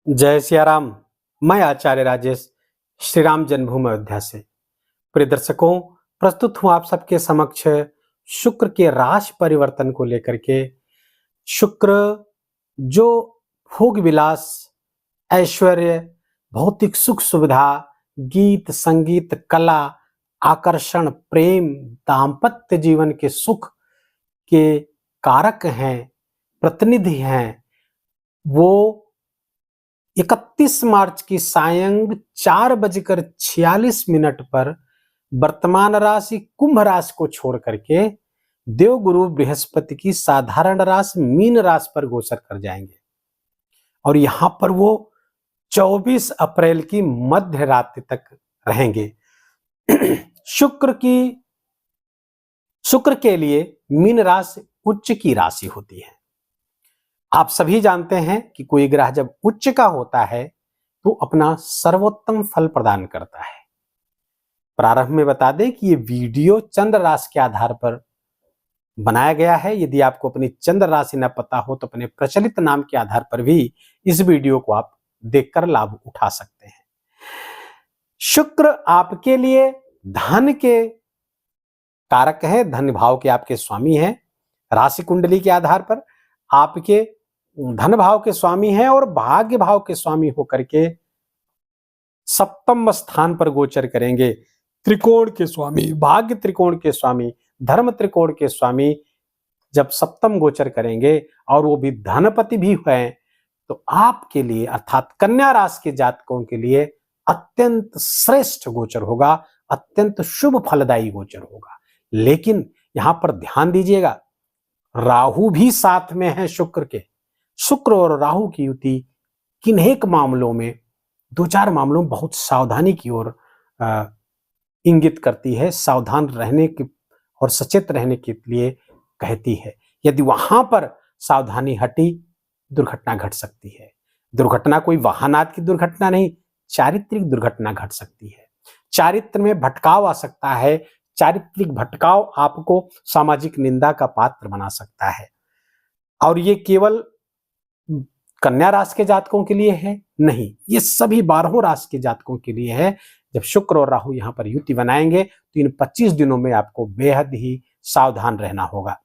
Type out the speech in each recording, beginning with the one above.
जय सिया राम। मैं आचार्य राजेश श्री राम जन्मभूमि अयोध्या से। प्रिय दर्शकों, प्रस्तुत हूं आप सबके समक्ष शुक्र के राशि परिवर्तन को लेकर के। शुक्र जो भोग विलास, ऐश्वर्य, भौतिक सुख सुविधा, गीत संगीत, कला, आकर्षण, प्रेम, दाम्पत्य जीवन के सुख के कारक हैं, प्रतिनिधि हैं, वो 31 मार्च की सायं 4:46 पर वर्तमान राशि कुंभ राशि को छोड़ करके देवगुरु बृहस्पति की साधारण राशि मीन राशि पर गोचर कर जाएंगे और यहां पर वो 24 अप्रैल की मध्य रात्रि तक रहेंगे। शुक्र के लिए मीन राशि उच्च की राशि होती है। आप सभी जानते हैं कि कोई ग्रह जब उच्च का होता है तो अपना सर्वोत्तम फल प्रदान करता है। प्रारंभ में बता दें कि ये वीडियो चंद्र राशि के आधार पर बनाया गया है। यदि आपको अपनी चंद्र राशि न पता हो तो अपने प्रचलित नाम के आधार पर भी इस वीडियो को आप देखकर लाभ उठा सकते हैं। शुक्र आपके लिए धन के कारक है, धन भाव के आपके स्वामी हैं। राशि कुंडली के आधार पर आपके धन भाव के स्वामी हैं और भाग्य भाव के स्वामी होकर के सप्तम स्थान पर गोचर करेंगे। त्रिकोण के स्वामी, भाग्य त्रिकोण के स्वामी, धर्म त्रिकोण के स्वामी जब सप्तम गोचर करेंगे और वो भी धनपति भी हैं तो आपके लिए अर्थात कन्या राशि के जातकों के लिए अत्यंत श्रेष्ठ गोचर होगा, अत्यंत शुभ फलदायी गोचर होगा। लेकिन यहां पर ध्यान दीजिएगा, राहु भी साथ में है शुक्र के। शुक्र और राहु की युति किन्हेक मामलों में, दो चार मामलों में बहुत सावधानी की ओर इंगित करती है, सावधान रहने की और सचेत रहने के लिए कहती है। यदि वहां पर सावधानी हटी, दुर्घटना घट सकती है। दुर्घटना कोई वाहनात की दुर्घटना नहीं, चारित्रिक दुर्घटना घट सकती है। चारित्र में भटकाव आ सकता है। चारित्रिक भटकाव आपको सामाजिक निंदा का पात्र बना सकता है। और ये केवल कन्या राशि के जातकों के लिए है नहीं, ये सभी 12 राशि के जातकों के लिए है। जब शुक्र और राहु यहां पर युति बनाएंगे तो इन 25 दिनों में आपको बेहद ही सावधान रहना होगा।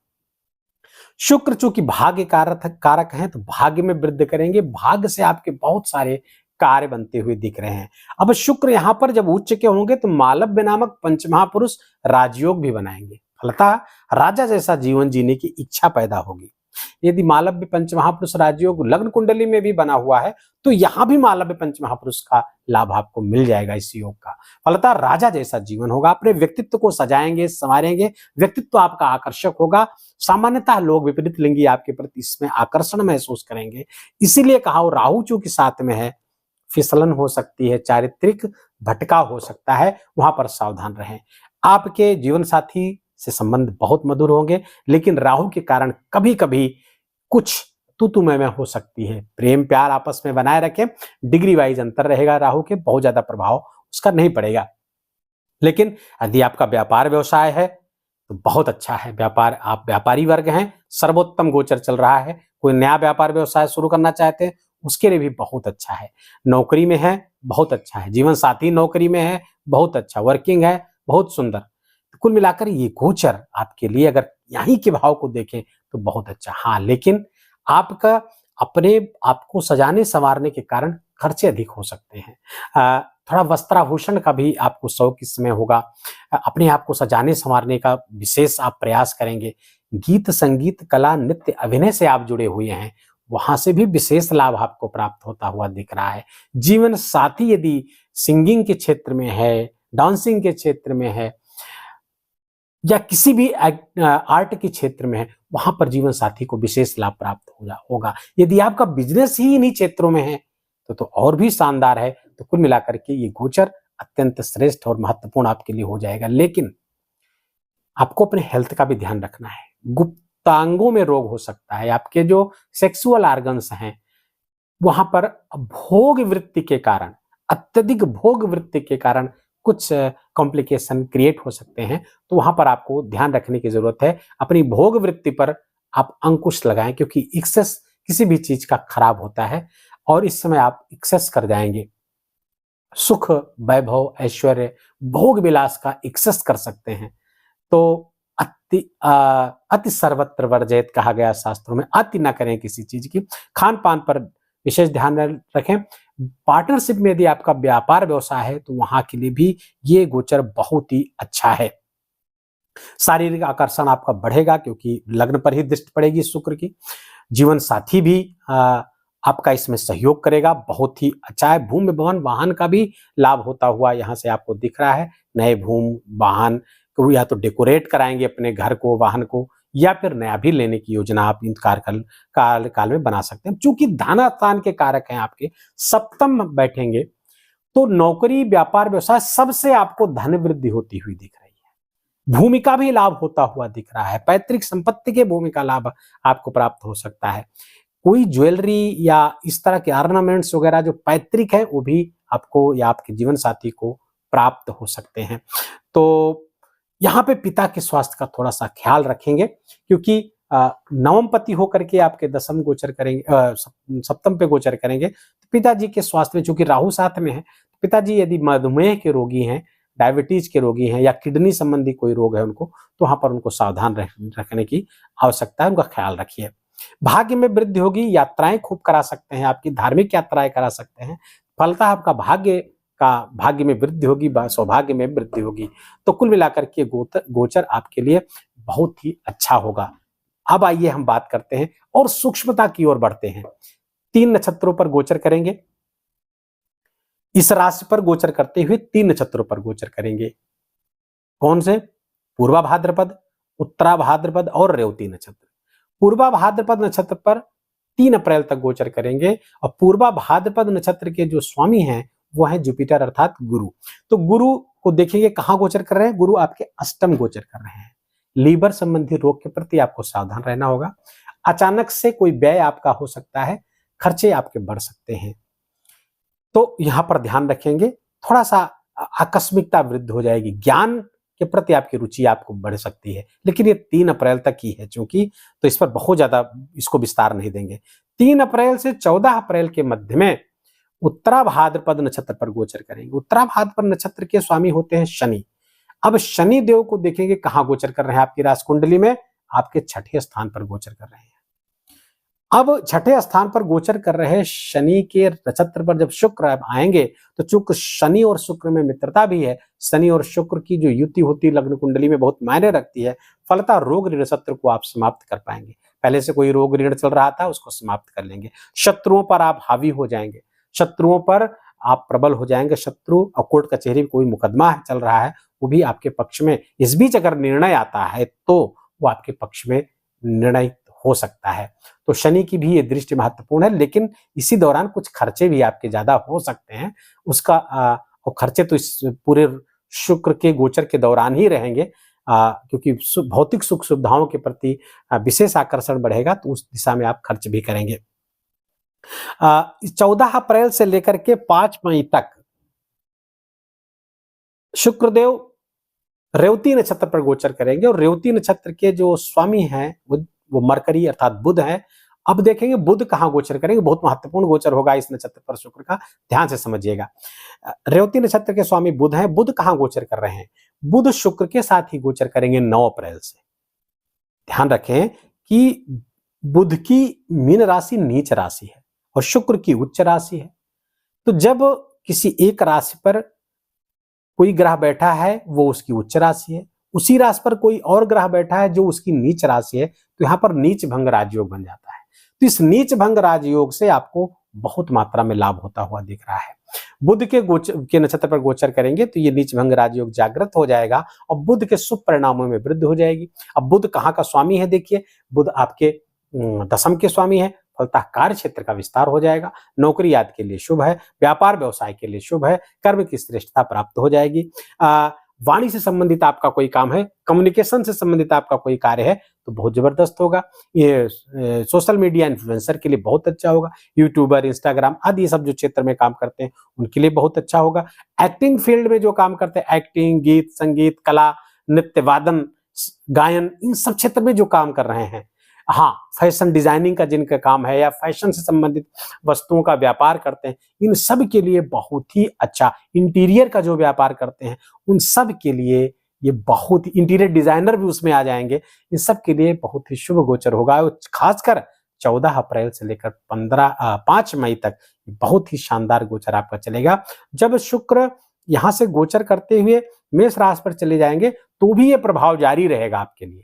शुक्र चूंकि भाग्य कारक हैं तो भाग्य में वृद्धि करेंगे। भाग्य से आपके बहुत सारे कार्य बनते हुए दिख रहे हैं। अब शुक्र यहां पर जब उच्च के होंगे तो मालव्य नामक पंचमहापुरुष राजयोग भी बनाएंगे। फलतः राजा जैसा जीवन जीने की इच्छा पैदा होगी। यदि मालव्य पंचमहापुरुष राजयोग लग्न कुंडली में भी बना हुआ है तो यहां भी मालव्य पंचमहापुरुष का लाभ आपको मिल जाएगा इस योग का। फलतः राजा जैसा जीवन होगा। अपने व्यक्तित्व को सजाएंगे, संवारेंगे, व्यक्तित्व आपका आकर्षक होगा। सामान्यतः लोग विपरीत लिंगी आपके प्रति इसमें आकर्षण महसूस करेंगे। इसीलिए कहा, राहु चूंकि साथ में है, फिसलन हो सकती है, चारित्रिक भटकाव हो सकता है, वहां पर सावधान रहें। आपके जीवन साथी से संबंध बहुत मधुर होंगे, लेकिन राहु के कारण कभी कभी कुछ तू मैं हो सकती है। प्रेम प्यार आपस में बनाए रखें। डिग्री वाइज अंतर रहेगा, राहु के बहुत ज्यादा प्रभाव उसका नहीं पड़ेगा। लेकिन यदि आपका व्यापार व्यवसाय है तो बहुत अच्छा है। व्यापार, आप व्यापारी वर्ग हैं, सर्वोत्तम गोचर चल रहा है। कोई नया व्यापार व्यवसाय शुरू करना चाहते हैं उसके लिए भी बहुत अच्छा है। नौकरी में है, बहुत अच्छा है। जीवन साथी नौकरी में है, बहुत अच्छा। वर्किंग है, बहुत सुंदर। कुल मिलाकर ये गोचर आपके लिए, अगर यहीं के भाव को देखें तो बहुत अच्छा। हाँ, लेकिन आपका अपने आपको सजाने संवारने के कारण खर्चे अधिक हो सकते हैं। थोड़ा वस्त्राभूषण का भी आपको शौक इस समय होगा। अपने आप को सजाने संवारने का विशेष आप प्रयास करेंगे। गीत संगीत कला नृत्य अभिनय से आप जुड़े हुए हैं, वहां से भी विशेष लाभ आपको प्राप्त होता हुआ दिख रहा है। जीवन साथी यदि सिंगिंग के क्षेत्र में है, डांसिंग के क्षेत्र में है या किसी भी आर्ट के क्षेत्र में है, वहां पर जीवन साथी को विशेष लाभ प्राप्त होगा। यदि आपका बिजनेस ही इन्हीं क्षेत्रों में है तो और भी शानदार है। तो कुल मिलाकर के ये गोचर अत्यंत श्रेष्ठ और महत्वपूर्ण आपके लिए हो जाएगा। लेकिन आपको अपने हेल्थ का भी ध्यान रखना है। गुप्तांगों में रोग हो सकता है। आपके जो सेक्सुअल ऑर्गन्स हैं वहां पर भोग वृत्ति के कारण, अत्यधिक भोग वृत्ति के कारण कुछ कॉम्प्लिकेशन क्रिएट हो सकते हैं। तो वहां पर आपको ध्यान रखने की जरूरत है। अपनी भोग वृत्ति पर आप अंकुश लगाएं, क्योंकि एक्सेस किसी भी चीज का खराब होता है और इस समय आप एक्सेस कर जाएंगे। सुख, वैभव, ऐश्वर्य, भोग विलास का एक्सेस कर सकते हैं। तो अति सर्वत्र वर्जयत कहा गया शास्त्रों में, अति ना करें किसी चीज की। खान पान पर विशेष ध्यान रखें। पार्टनरशिप में यदि आपका व्यापार व्यवसाय है तो वहां के लिए भी ये गोचर बहुत ही अच्छा है। शारीरिक आकर्षण आपका बढ़ेगा क्योंकि लग्न पर ही दृष्टि पड़ेगी शुक्र की। जीवन साथी भी आपका इसमें सहयोग करेगा, बहुत ही अच्छा है। भूमि भवन वाहन का भी लाभ होता हुआ यहाँ से आपको दिख रहा है। नए भूमि वाहन को या तो डेकोरेट कराएंगे अपने घर को, वाहन को, या फिर नया भी लेने की योजना आप इन काल में बना सकते हैं। चूंकि धनास्थान के कारक हैं आपके, सप्तम बैठेंगे, तो नौकरी, व्यापार, व्यवसाय सबसे आपको धन वृद्धि होती हुई दिख रही है। भूमि का भी लाभ होता हुआ दिख रहा है। पैतृक संपत्ति के भूमि का लाभ आपको प्राप्त हो सकता है। कोई ज्वेलरी या इस तरह के ऑर्नामेंट्स वगैरह जो पैतृक है वो भी आपको या आपके जीवन साथी को प्राप्त हो सकते हैं। तो यहाँ पे पिता के स्वास्थ्य का थोड़ा सा ख्याल रखेंगे क्योंकि नवम पति होकर के आपके दशम गोचर करेंगे, सप्तम पे गोचर करेंगे, तो पिताजी के स्वास्थ्य में चूंकि राहु साथ में है, पिताजी यदि मधुमेह के रोगी हैं, डायबिटीज के रोगी हैं या किडनी संबंधी कोई रोग है उनको, तो वहां पर उनको सावधान रखने की आवश्यकता है, उनका ख्याल रखिए। भाग्य में वृद्धि होगी, यात्राएं खूब करा सकते हैं, आपकी धार्मिक यात्राएं करा सकते हैं। फलतः आपका भाग्य में वृद्धि होगी, सौभाग्य में वृद्धि होगी। तो कुल मिलाकर के गोचर आपके लिए बहुत ही अच्छा होगा। अब आइए हम बात करते हैं और सूक्ष्मता की ओर बढ़ते हैं। 3 नक्षत्रों पर गोचर करेंगे। इस राशि पर गोचर करते हुए 3 नक्षत्रों पर गोचर करेंगे। कौन से? पूर्वा भाद्रपद, उत्तरा भाद्रपद और रेवती नक्षत्र। पूर्वा भाद्रपद नक्षत्र पर 3 अप्रैल तक गोचर करेंगे और पूर्वा भाद्रपद नक्षत्र के जो स्वामी हैं वो है जुपिटर अर्थात गुरु। तो गुरु को देखेंगे कहां गोचर कर रहे हैं। गुरु आपके अष्टम गोचर कर रहे हैं। लीवर संबंधी रोग के प्रति आपको सावधान रहना होगा। अचानक से कोई व्यय आपका हो सकता है, खर्चे आपके बढ़ सकते हैं, तो यहां पर ध्यान रखेंगे। थोड़ा सा आकस्मिकता वृद्धि हो जाएगी। ज्ञान के प्रति आपकी रुचि आपको बढ़ सकती है, लेकिन ये 3 अप्रैल तक ही है चूंकि, तो इस पर बहुत ज्यादा इसको विस्तार नहीं देंगे। 3 अप्रैल से 14 अप्रैल के मध्य में उत्तरा भाद्रपद नक्षत्र पर गोचर करेंगे। उत्तरा भाद्रपद नक्षत्र के स्वामी होते हैं शनि। अब शनि देव को देखेंगे कहां गोचर कर रहे हैं आपकी राशि कुंडली में, आपके 6ठे स्थान पर गोचर कर रहे हैं। अब 6ठे स्थान पर गोचर कर रहे शनि के नक्षत्र पर जब शुक्र आएंगे, तो चूंकि शनि और शुक्र में मित्रता भी है, शनि और शुक्र की जो युति होती है लग्न कुंडली में बहुत मायने रखती है। फलतः रोग ऋण सत्र को आप समाप्त कर पाएंगे। पहले से कोई रोग ऋण चल रहा था उसको समाप्त कर लेंगे। शत्रुओं पर आप हावी हो जाएंगे, शत्रुओं पर आप प्रबल हो जाएंगे। शत्रु और कोर्ट कचहरी में कोई मुकदमा चल रहा है वो भी आपके पक्ष में, इस बीच अगर निर्णय आता है तो वो आपके पक्ष में निर्णय हो सकता है। तो शनि की भी ये दृष्टि महत्वपूर्ण है, लेकिन इसी दौरान कुछ खर्चे भी आपके ज्यादा हो सकते हैं। उसका और खर्चे तो इस पूरे शुक्र के गोचर के दौरान ही रहेंगे, क्योंकि भौतिक सुख सुविधाओं के प्रति विशेष आकर्षण बढ़ेगा, तो उस दिशा में आप खर्च भी करेंगे। 14 अप्रैल से लेकर के 5 मई तक शुक्रदेव रेवती नक्षत्र पर गोचर करेंगे और रेवती नक्षत्र के जो स्वामी हैं वो मरकरी अर्थात बुध है। अब देखेंगे बुध कहां गोचर करेंगे, बहुत महत्वपूर्ण गोचर होगा इस नक्षत्र पर शुक्र का, ध्यान से समझिएगा। रेवती नक्षत्र के स्वामी बुध हैं, बुध कहां गोचर कर रहे हैं, बुध शुक्र के साथ ही गोचर करेंगे 9 अप्रैल से। ध्यान रखें कि बुध की मीन राशि नीच राशि है और शुक्र की उच्च राशि है। तो जब किसी एक राशि पर कोई ग्रह बैठा है वो उसकी उच्च राशि है, उसी राशि पर कोई और ग्रह बैठा है जो उसकी नीच राशि है, तो यहां पर नीच भंग राजयोग बन जाता है। तो इस नीच भंग राजयोग से आपको बहुत मात्रा में लाभ होता हुआ दिख रहा है। बुध के नक्षत्र पर गोचर करेंगे तो ये नीच भंग राजयोग जागृत हो जाएगा और बुध के शुभ परिणामों में वृद्धि हो जाएगी। अब बुध कहाँ का स्वामी है, देखिए बुध आपके दशम के स्वामी है, फलतः कार्य क्षेत्र का विस्तार हो जाएगा। नौकरी आदि के लिए शुभ है, व्यापार व्यवसाय के लिए शुभ है, कर्म की श्रेष्ठता प्राप्त हो जाएगी। वाणी से संबंधित आपका कोई काम है, कम्युनिकेशन से संबंधित आपका कोई कार्य है तो बहुत जबरदस्त होगा। ये सोशल मीडिया इन्फ्लुएंसर के लिए बहुत अच्छा होगा। यूट्यूबर, इंस्टाग्राम आदि सब जो क्षेत्र में काम करते हैं उनके लिए बहुत अच्छा होगा। एक्टिंग फील्ड में जो काम करते हैं, एक्टिंग, गीत संगीत, कला, नृत्य, वादन, गायन, इन सब क्षेत्र में जो काम कर रहे हैं, हाँ, फैशन डिजाइनिंग का जिनका काम है या फैशन से संबंधित वस्तुओं का व्यापार करते हैं, इन सब के लिए बहुत ही अच्छा। इंटीरियर का जो व्यापार करते हैं उन सब के लिए ये बहुत ही, इंटीरियर डिजाइनर भी उसमें आ जाएंगे, इन सब के लिए बहुत ही शुभ गोचर होगा। खासकर 14 अप्रैल से लेकर 5 मई तक बहुत ही शानदार गोचर आपका चलेगा। जब शुक्र यहां से गोचर करते हुए मेष राशि पर चले जाएंगे तो भी ये प्रभाव जारी रहेगा आपके लिए,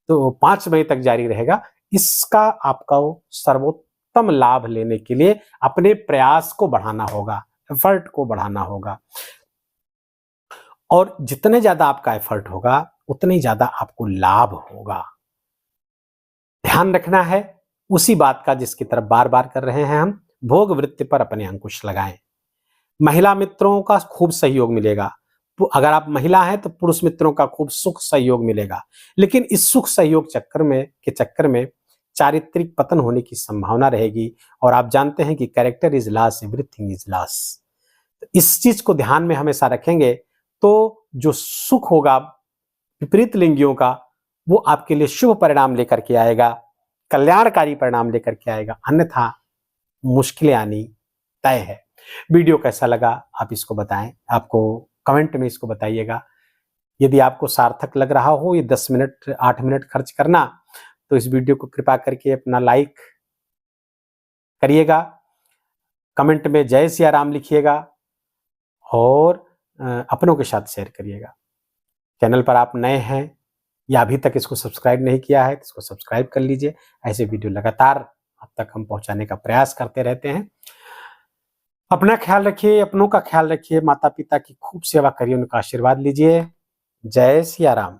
तो 5 मई तक जारी रहेगा। इसका आपका सर्वोत्तम लाभ लेने के लिए अपने प्रयास को बढ़ाना होगा, एफर्ट को बढ़ाना होगा, और जितने ज्यादा आपका एफर्ट होगा उतने ज्यादा आपको लाभ होगा। ध्यान रखना है उसी बात का जिसकी तरफ बार बार कर रहे हैं हम, भोग वृत्ति पर अपने अंकुश लगाएं। महिला मित्रों का खूब सहयोग मिलेगा। अगर आप महिला हैं तो पुरुष मित्रों का खूब सुख सहयोग मिलेगा, लेकिन इस सुख सहयोग चक्कर में चारित्रिक पतन होने की संभावना रहेगी। और आप जानते हैं कि character is loss, everything is loss. इस चीज को ध्यान में हमेशा रखेंगे तो जो सुख होगा विपरीत लिंगियों का, वो आपके लिए शुभ परिणाम लेकर के आएगा, कल्याणकारी परिणाम लेकर के आएगा, अन्यथा मुश्किलें आनी तय है। वीडियो कैसा लगा आप इसको बताएं, आपको कमेंट में इसको बताइएगा। यदि आपको सार्थक लग रहा हो ये 10 मिनट 8 मिनट खर्च करना, तो इस वीडियो को कृपा करके अपना लाइक करिएगा, कमेंट में जय सिया राम लिखिएगा और अपनों के साथ शेयर करिएगा। चैनल पर आप नए हैं या अभी तक इसको सब्सक्राइब नहीं किया है तो इसको सब्सक्राइब कर लीजिए। ऐसे वीडियो लगातार अब तक हम पहुंचाने का प्रयास करते रहते हैं। अपना ख्याल रखिए, अपनों का ख्याल रखिए, माता पिता की खूब सेवा करिए, उनका आशीर्वाद लीजिए। जय सिया राम।